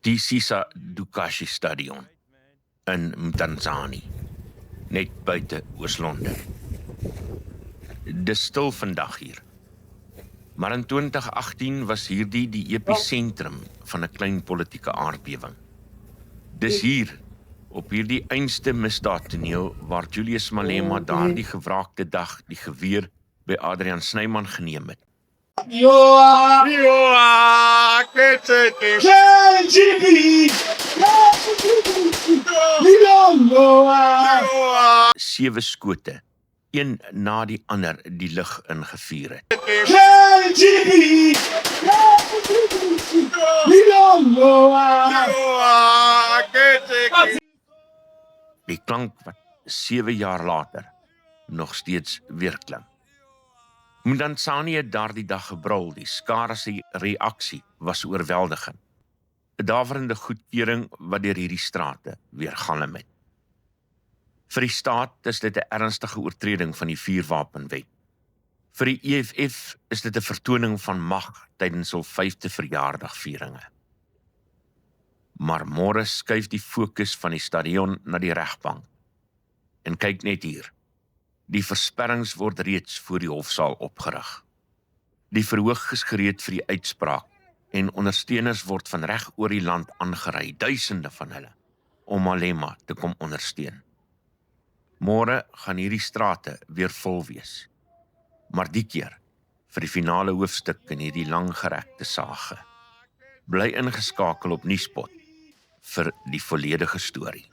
Die Sisa Dukashi Stadion in Mtanzani, net buite Oos-London. Dis stil vandag hier. Maar in 2018 was hierdie die episentrum van 'n klein politieke aardbewing. Dis hier, op hierdie einste misdaadtoneel waar Julius Malema daardie gewraakte dag die geweer by Adrian Snyman geneem het. Sewe skote, een na die ander die lug ingevuur het. Die klank wat 7 jaar later nog steeds weerklink. Mdantsane het daardie dag gebrul, die skare se reaksie was oorweldigend. 'n Daverende goedkeuring wat deur hierdie strate weergalm het. Vir die staat is dit 'n ernstige oortreding van die vuurwapenwet. Vir die EFF is dit 'n vertoning van mag tydens hul 5de verjaardagvieringe. Maar môre skuif die fokus van die stadion na die regbank. En kyk net hier. Die versperrings word reeds voor die hofsaal opgerig. Die verhoog is gereed vir die uitspraak en ondersteuners word van reg oor die land aangery, duisende van hulle, om Malema te kom ondersteun. Môre gaan hierdie strate weer vol wees, maar die keer vir die finale hoofstuk in hierdie langgerekte sage. Bly ingeskakel op Nuuspot vir die volledige storie.